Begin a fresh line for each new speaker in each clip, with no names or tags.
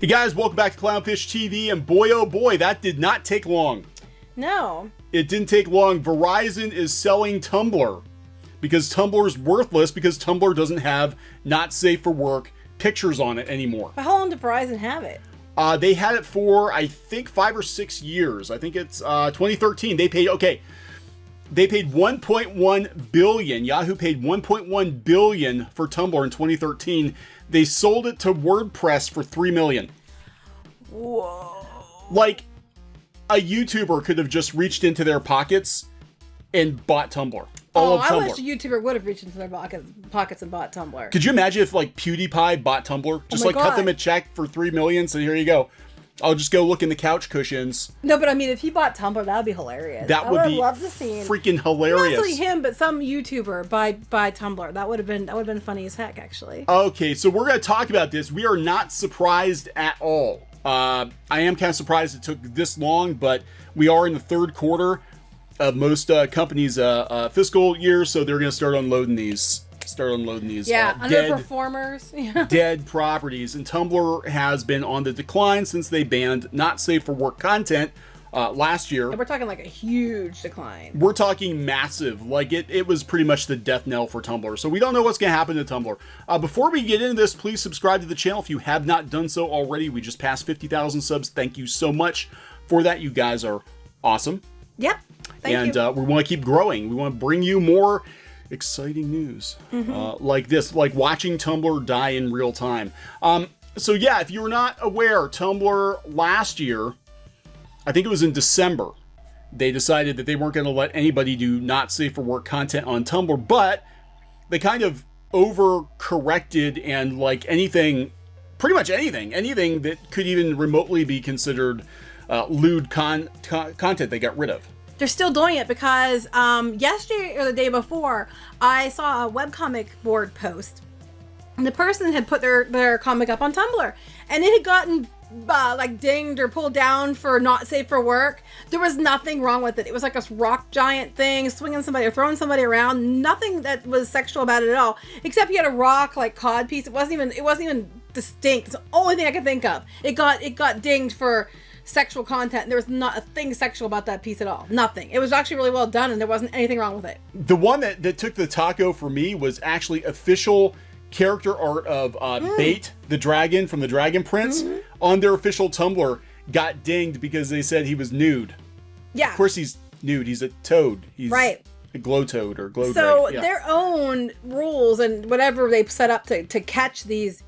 Hey guys, welcome back to Clownfish TV, and boy oh boy, that did not take long.
No.
It didn't take long. Verizon is selling Tumblr because Tumblr's worthless because Tumblr doesn't have not safe for work pictures on it anymore.
But how long did Verizon have it?
They had it for, I think, 5 or 6 years. I think it's 2013. They paid 1.1 billion. Yahoo paid 1.1 billion for Tumblr in 2013. They sold it to WordPress for 3 million.
Whoa.
Like, a YouTuber could have just reached into their pockets and bought Tumblr. All of Tumblr.
I wish a YouTuber would have reached into their pockets and bought Tumblr.
Could you imagine if, like, PewDiePie bought Tumblr? Just, like,
God.
cut them a check for 3 million, so here you go. I'll just go look in the couch cushions.
No, but I mean, if he bought Tumblr, that would be hilarious.
That would be freaking hilarious.
Not only him, but some YouTuber buy Tumblr. That would have been funny as heck, actually.
Okay, so we're going to talk about this. We are not surprised at all. I am kind of surprised it took this long, but we are in the third quarter of most companies' fiscal year, so they're going to start unloading these.
Yeah, underperformers.
Dead properties. And Tumblr has been on the decline since they banned not safe for work content last year.
And we're talking like a huge decline.
We're talking massive. Like it was pretty much the death knell for Tumblr. So we don't know what's going to happen to Tumblr. Before we get into this, please subscribe to the channel if you have not done so already. We just passed 50,000 subs. Thank you so much for that. You guys are awesome.
Yep. Thank you.
We want to keep growing. We want to bring you more exciting news like this, like watching Tumblr die in real time. So yeah, if you were not aware, Tumblr last year, I think it was in December, they decided that they weren't going to let anybody do not safe for work content on Tumblr, but they kind of overcorrected, and like pretty much anything that could even remotely be considered lewd content they got rid of.
They're still doing it because yesterday or the day before, I saw a webcomic board post, and the person had put their comic up on Tumblr, and it had gotten like dinged or pulled down for not safe for work. There was nothing wrong with it. It was like a rock giant thing, swinging somebody or throwing somebody around. Nothing that was sexual about it at all, except he had a rock like cod piece. It wasn't even distinct. It's the only thing I could think of. It got dinged for sexual content. There was not a thing sexual about that piece at all. Nothing. It was actually really well done, and there wasn't anything wrong with it.
The one that took the taco for me was actually official character art of Bait, the dragon from the Dragon Prince, on their official Tumblr got dinged because they said he was nude.
Yeah.
Of course he's nude. He's a toad. He's
right.
A glow toad or glow
so
dragon. Yeah.
Their own rules and whatever they've set up to catch these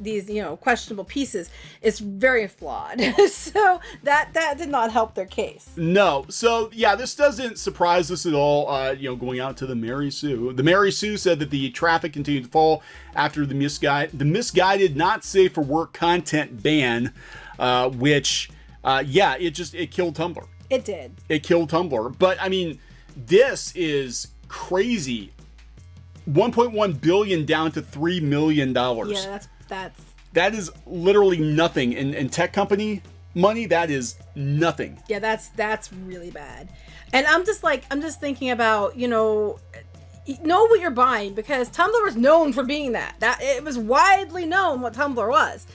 questionable pieces is very flawed. So that did not help their case.
No. So yeah, this doesn't surprise us at all. Going out to the Mary Sue. The Mary Sue said that the traffic continued to fall after the misguided not safe for work content ban, which it killed Tumblr.
It did.
It killed Tumblr. But I mean, this is crazy. 1.1 billion down to $3 million.
Yeah,
that is literally nothing in tech company money. That is nothing.
Yeah, that's really bad. And I'm just thinking about, know what you're buying, because Tumblr was known for being that it was widely known what Tumblr was.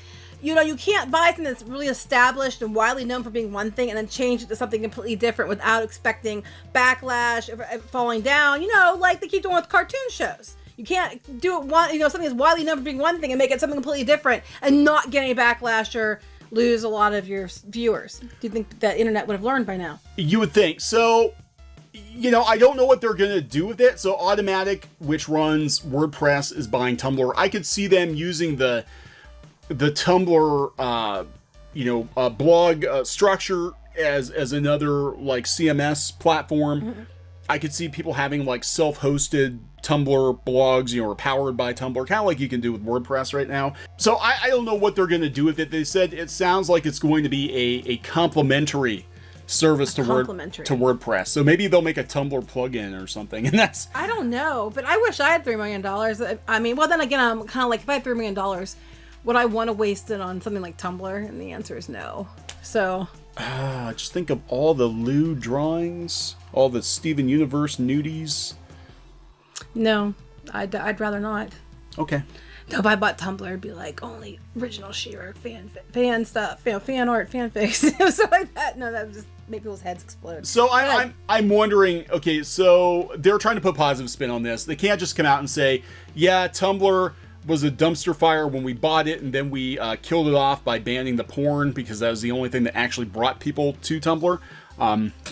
You can't buy something that's really established and widely known for being one thing and then change it to something completely different without expecting backlash, falling down, like they keep doing with cartoon shows. You can't do it something that's widely known for being one thing and make it something completely different and not get any backlash or lose a lot of your viewers. Do you think that internet would have learned by now? You
would think. So, I don't know what they're going to do with it. So Automatic, which runs WordPress, is buying Tumblr. I could see them using the Tumblr, blog structure as another like CMS platform. I could see people having like self-hosted Tumblr blogs, or powered by Tumblr, kind of like you can do with WordPress right now. So I don't know what they're going to do with it. They said it sounds like it's going to be a complementary service to WordPress. So maybe they'll make a Tumblr plugin or something, and that's...
I don't know, but I wish I had $3 million. I mean, well, then again, I'm kind of like, if I had $3 million, would I want to waste it on something like Tumblr? And the answer is no. So...
just think of all the lewd drawings, all the Steven Universe nudies.
No, I'd rather not.
Okay.
No, if I bought Tumblr, it'd be like only original She-Ra fan stuff, fan art, fanfics, stuff like that. No, that would just make people's heads explode.
So I'm wondering, okay, so they're trying to put positive spin on this. They can't just come out and say, yeah, Tumblr was a dumpster fire when we bought it, and then we killed it off by banning the porn because that was the only thing that actually brought people to Tumblr.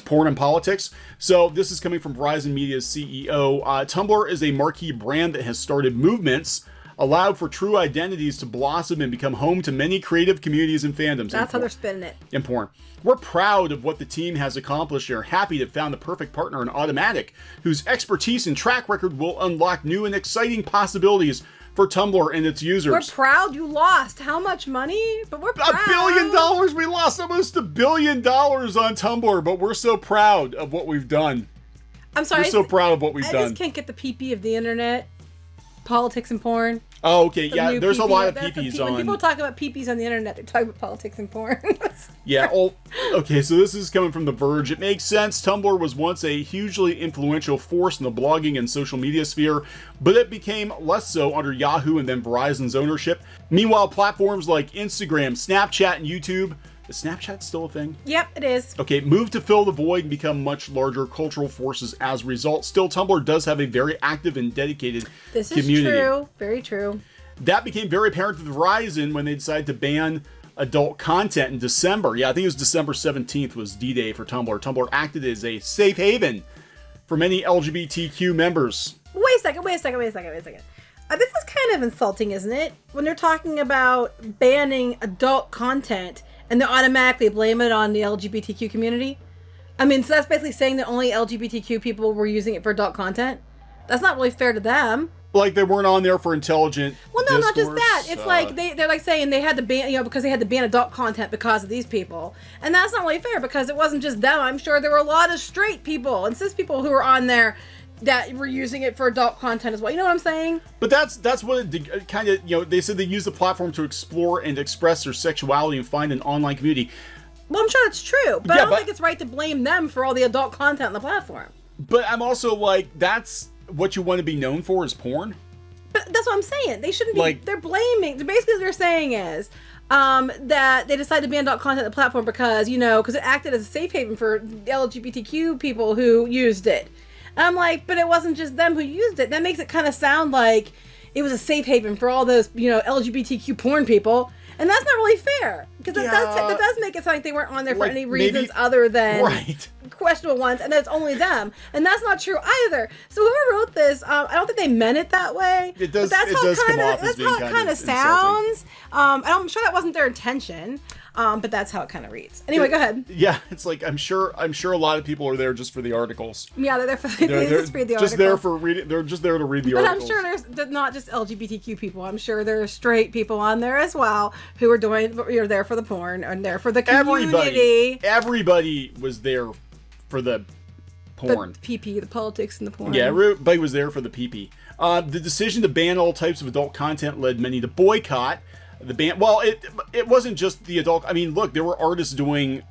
Porn and politics. So this is coming from Verizon Media's CEO. Tumblr is a marquee brand that has started movements, allowed for true identities to blossom and become home to many creative communities and fandoms.
That's how they're spinning it.
In porn. We're proud of what the team has accomplished and are happy to have found the perfect partner in Automatic, whose expertise and track record will unlock new and exciting possibilities for Tumblr and its users.
We're proud you lost how much money? But we're proud.
$1 billion! We lost almost $1 billion on Tumblr, but we're so proud of what we've done.
I'm sorry.
We're so proud of what we've done.
I just can't get the PP of the internet. Politics and porn.
Oh, okay. Yeah, there's a lot of PPs on.
When people talk about PPs on the internet, they're talking about politics and porn.
Yeah. Oh, okay. So this is coming from The Verge. It makes sense. Tumblr was once a hugely influential force in the blogging and social media sphere, but it became less so under Yahoo and then Verizon's ownership. Meanwhile, platforms like Instagram, Snapchat, and YouTube. Is Snapchat still a thing?
Yep, it is.
Okay, move to fill the void and become much larger cultural forces as a result. Still, Tumblr does have a very active and dedicated community.
This is true. Very true.
That became very apparent to Verizon when they decided to ban adult content in December. Yeah, I think it was December 17th was D-Day for Tumblr. Tumblr acted as a safe haven for many LGBTQ members.
Wait a second. This is kind of insulting, isn't it? When they're talking about banning adult content and they automatically blame it on the LGBTQ community. I mean, so that's basically saying that only LGBTQ people were using it for adult content. That's not really fair to them.
Like they weren't on there for intelligent discourse.
Not just that. It's like they're like saying they had to ban, because they had to ban adult content because of these people. And that's not really fair because it wasn't just them. I'm sure there were a lot of straight people and cis people who were on there that were using it for adult content as well. You know what I'm saying?
But that's what it kind of, they said they use the platform to explore and express their sexuality and find an online community.
Well, I'm sure it's true, but I don't think it's right to blame them for all the adult content on the platform.
But I'm also like, that's what you want to be known for is porn?
But that's what I'm saying. They shouldn't be, they're blaming, basically what they're saying is, that they decided to ban adult content on the platform because, because it acted as a safe haven for LGBTQ people who used it. And I'm like, but it wasn't just them who used it. That makes it kind of sound like it was a safe haven for all those, LGBTQ porn people. And that's not really fair. Because that does make it sound like they weren't on there for any reasons other than questionable ones. And that's only them. And that's not true either. So whoever wrote this, I don't think they meant it that way.
It does, that's how
it kind of sounds. I'm sure that wasn't their intention. But that's how it kind of reads. Anyway, go ahead.
Yeah, it's like I'm sure a lot of people are there just for the articles.
Yeah, they're there for just read the articles.
Just there for reading. They're just there to read the articles.
But I'm sure there's not just LGBTQ people. I'm sure there's straight people on there as well who are there for the porn and there for the community.
Everybody was there for the porn.
The PP, the politics, and the porn.
Yeah, everybody was there for the PP. The decision to ban all types of adult content led many to boycott the ban. Well, it wasn't just the adult. I mean, look, there were artists doing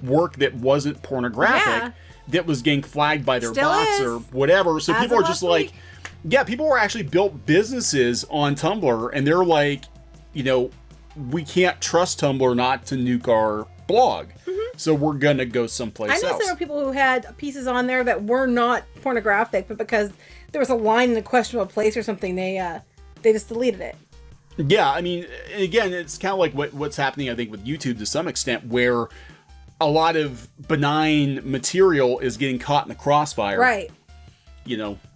work that wasn't pornographic that was getting flagged by their bots or whatever. So people are just like, people were actually built businesses on Tumblr, and they're like, we can't trust Tumblr not to nuke our blog. So we're gonna go someplace else.
I know there were people who had pieces on there that were not pornographic, but because there was a line in a questionable place or something, they just deleted it.
Yeah, I mean, again, it's kind of like what's happening, I think, with YouTube to some extent, where a lot of benign material is getting caught in the crossfire.
Right.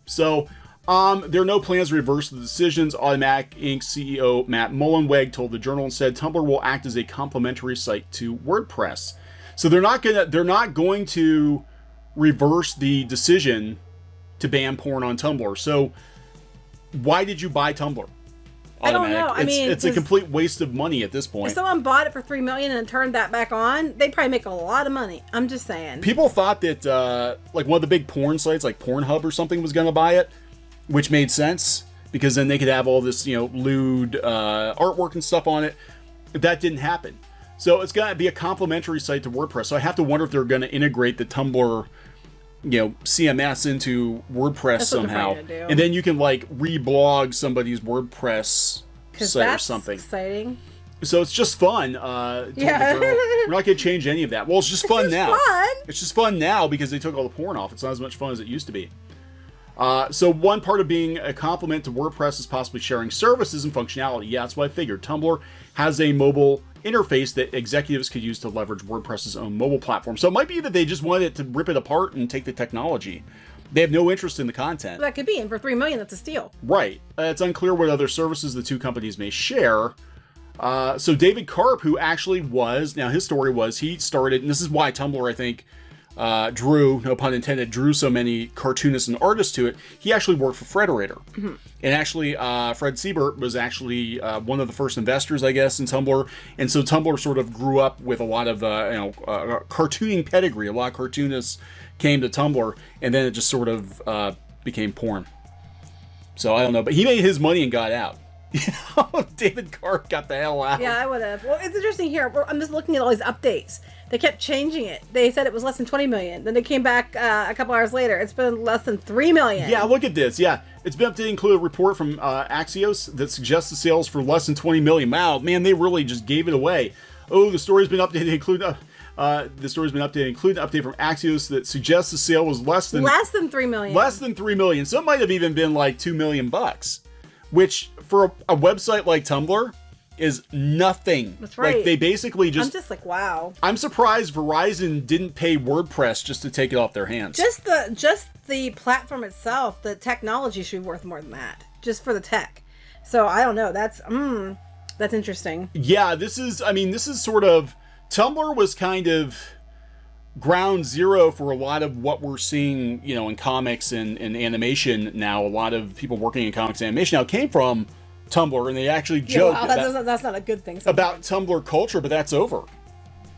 So there are no plans to reverse the decisions. Automatic Inc. CEO Matt Mullenweg told the Journal and said Tumblr will act as a complementary site to WordPress. So they're not going to reverse the decision to ban porn on Tumblr. So why did you buy Tumblr?
I don't know.
It's a complete waste of money at this point.
If someone bought it for $3 million and turned that back on, they'd probably make a lot of money. I'm just saying.
People thought that like one of the big porn sites, like Pornhub or something, was going to buy it, which made sense because then they could have all this, lewd artwork and stuff on it. That didn't happen. So it's going to be a complementary site to WordPress. So I have to wonder if they're going to integrate the Tumblr CMS into WordPress
That's what they're
somehow,
trying to do.
and then you can like reblog somebody's WordPress site or something.
Exciting.
So it's just fun.
Yeah.
We're not going to change any of that. Well, it's just fun now.
Fun.
It's just fun now because they took all the porn off. It's not as much fun as it used to be. So one part of being a complement to WordPress is possibly sharing services and functionality. Yeah, that's what I figured. Tumblr has a mobile interface that executives could use to leverage WordPress's own mobile platform. So it might be that they just wanted to rip it apart and take the technology. They have no interest in the content.
That could be, and for $3 million, that's a steal.
Right. It's unclear what other services the two companies may share. So David Karp, who actually was, now his story was, he started, and this is why Tumblr, I think, drew, no pun intended, drew so many cartoonists and artists to it. He actually worked for Frederator. Mm-hmm. And actually, Fred Siebert was actually one of the first investors, I guess, in Tumblr. And so Tumblr sort of grew up with a lot of, cartooning pedigree. A lot of cartoonists came to Tumblr, and then it just sort of became porn. So I don't know, but he made his money and got out. David Karp got the hell out.
Yeah, I would have. Well, it's interesting here. I'm just looking at all these updates. They kept changing it. They said it was less than 20 million. Then they came back a couple hours later. It's been less than 3 million.
Yeah, look at this. Yeah, it's been updated to include a report from Axios that suggests the sales for less than 20 million. Wow, man, they really just gave it away. Oh, the story's been updated to include. The story's been updated to include an update from Axios that suggests the sale was less than
3 million.
Less than 3 million. So it might have even been like $2 million, which for a website like Tumblr is nothing.
That's right.
Like they basically just.
I'm just like, wow.
I'm surprised Verizon didn't pay WordPress just to take it off their hands.
Just the platform itself, the technology should be worth more than that, just for the tech. So I don't know. That's interesting.
Yeah, this is sort of, Tumblr was kind of ground zero for a lot of what we're seeing, in comics and animation now. A lot of people working in comics and animation now came from Tumblr, and they actually joke
that's not a good thing sometimes.
About Tumblr culture, but that's over.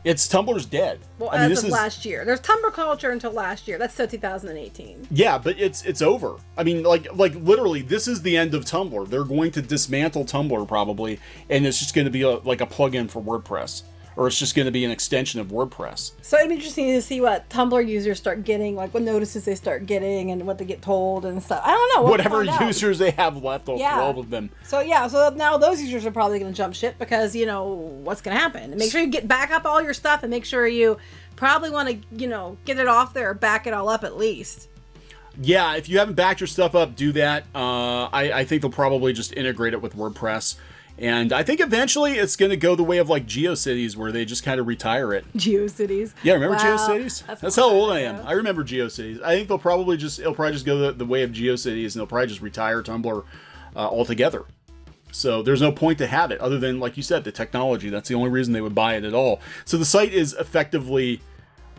Tumblr's dead.
Well, as of last year. There's Tumblr culture until last year. That's still 2018.
Yeah, but it's over. I mean, like literally, this is the end of Tumblr. They're going to dismantle Tumblr probably, and it's just going to be like a plug-in for WordPress. Or it's just going to be an extension of WordPress. So
it'd be interesting to see what Tumblr users start getting, like what notices they start getting and what they get told and stuff. I don't know.
Whatever users they have left, all 12 of them.
So now those users are probably going to jump ship because, what's going to happen. And make sure you back up all your stuff and make sure you probably want to, get it off there or back it all up at least.
Yeah, if you haven't backed your stuff up, do that. I think they'll probably just integrate it with WordPress. And I think eventually it's going to go the way of like GeoCities, where they just kind of retire it.
GeoCities?
Yeah, remember GeoCities? That's how old I am. I remember GeoCities. I think it'll probably just go the way of GeoCities, and they'll probably just retire Tumblr altogether. So there's no point to have it other than, like you said, the technology. That's the only reason they would buy it at all. So the site is effectively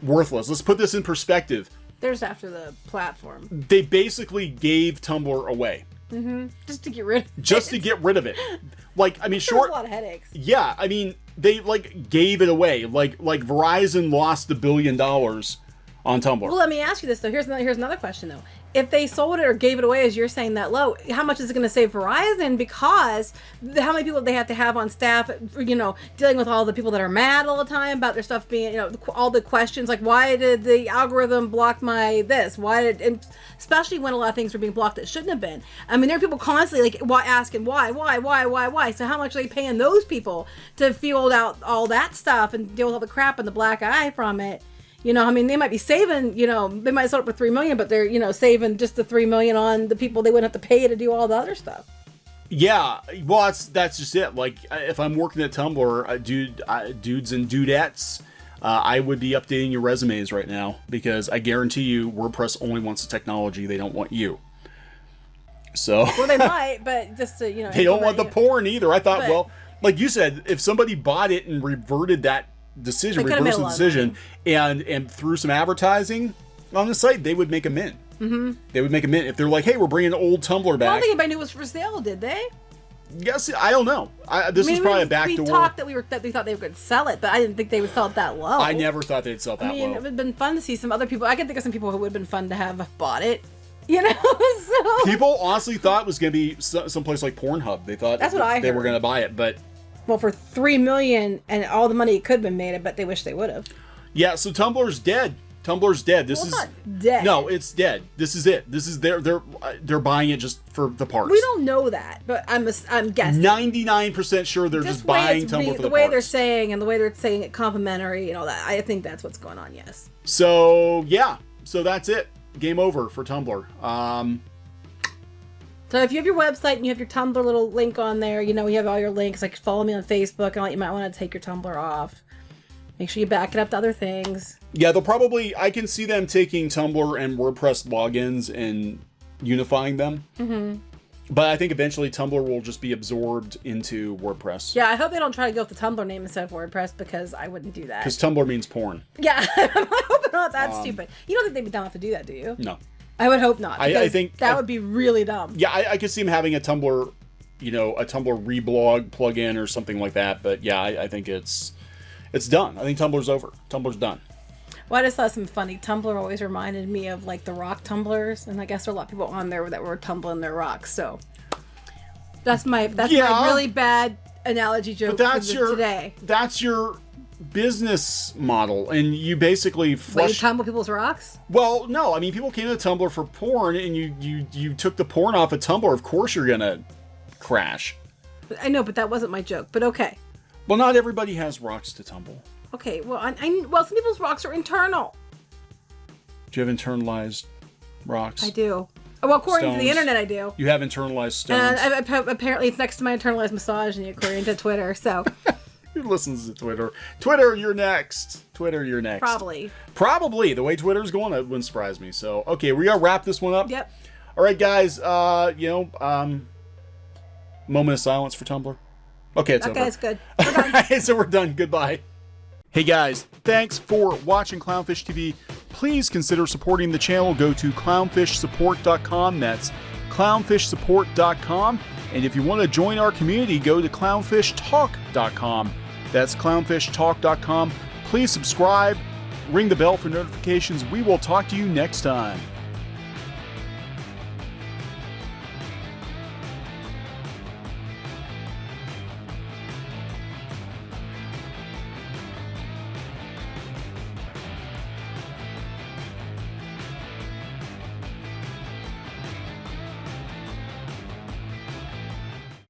worthless. Let's put this in perspective.
They're just after the platform.
They basically gave Tumblr away.
Mm-hmm. Just to get rid of it.
Just to get rid of it. Like, I mean,
There's a lot of headaches.
Yeah, I mean, they gave it away. Like Verizon lost $1 billion on Tumblr.
Well, let me ask you this though. Here's another question though. If they sold it or gave it away, as you're saying, that low, how much is it going to save Verizon? Because how many people they have to have on staff, dealing with all the people that are mad all the time about their stuff being, all the questions like, why did the algorithm block my this? And especially when a lot of things were being blocked that shouldn't have been. I mean, there are people constantly asking why. So how much are they paying those people to field out all that stuff and deal with all the crap and the black eye from it? They might be saving, they might sell it for $3 million, but they're, saving just the $3 million on the people they wouldn't have to pay to do all the other stuff.
Yeah, well, that's just it. Like, if I'm working at Tumblr, dudes and dudettes, I would be updating your resumes right now because I guarantee you WordPress only wants the technology. They don't want you. So. Well,
they might, but just to,
They don't want the porn either. I thought, well, like you said, if somebody bought it and reversed the decision, and threw some advertising on the site, they would make a mint. Mm-hmm. They would make a mint if they're like, hey, we're bringing old Tumblr back.
I don't think anybody knew it was for sale, did they?
Yes, I don't know. This was probably a backdoor.
We talked that we thought they could sell it, but I didn't think they would sell it that low.
I never thought they'd sell it that low.
It would have been fun to see some other people. I can think of some people who would have been fun to have bought it. So.
People honestly thought it was going to be someplace like Pornhub. They thought
that's what I heard.
They were going to buy it, but.
Well, for $3 million and all the money it could have been made, I bet they wish they would have.
Yeah, so Tumblr's dead. Tumblr's dead. This
Well,
is
it's not dead.
No, it's dead. This is it. This is they're buying it just for the parts.
We don't know that, but I'm guessing.
99% sure they're just buying Tumblr for the
way
parts.
they're saying, and the way they're saying it complimentary and all that. I think that's what's going on. Yes.
So yeah, so that's it. Game over for Tumblr.
So if you have your website and you have your Tumblr little link on there, you know, you have all your links. Like follow me on Facebook, and you might want to take your Tumblr off. Make sure you back it up to other things.
Yeah, they'll probably. I can see them taking Tumblr and WordPress logins and unifying them. Mm-hmm. But I think eventually Tumblr will just be absorbed into WordPress.
Yeah, I hope they don't try to go with the Tumblr name instead of WordPress, because I wouldn't do that.
Because Tumblr means porn.
Yeah, I hope they're not that stupid. You don't think they'd be dumb enough to do that, do you?
No.
I would hope not.
I think
that would be really dumb.
Yeah, I could see them having a Tumblr, you know, a Tumblr reblog plugin or something like that. But yeah, I think it's done. I think Tumblr's over. Tumblr's done.
Well, I just thought something funny. Tumblr always reminded me of like the rock tumblers, and I guess there are a lot of people on there that were tumbling their rocks. So that's my really bad analogy joke today.
That's your business model, and you basically
Wait, you tumble people's rocks?
Well, no, I mean people came to Tumblr for porn, and you took the porn off of Tumblr. Of course, you're gonna crash.
I know, but that wasn't my joke. But okay.
Well, not everybody has rocks to tumble.
Okay, well, well, some people's rocks are internal.
Do you have internalized rocks?
I do. Well, according to the internet, I do.
You have internalized stones.
And apparently, it's next to my internalized misogyny, according to Twitter. So.
Who listens to Twitter? Twitter, you're next. Twitter, you're next. Probably. The way Twitter's going, that wouldn't surprise me. So, okay, we gotta wrap this one up.
Yep.
All right, guys. Moment of silence for Tumblr. Okay, it's over.
Okay, it's good. We're done.
So we're done. Goodbye. Hey guys, thanks for watching Clownfish TV. Please consider supporting the channel. Go to clownfishsupport.com. That's clownfishsupport.com. And if you want to join our community, go to clownfishtalk.com. That's clownfishtalk.com. Please subscribe, ring the bell for notifications. We will talk to you next time.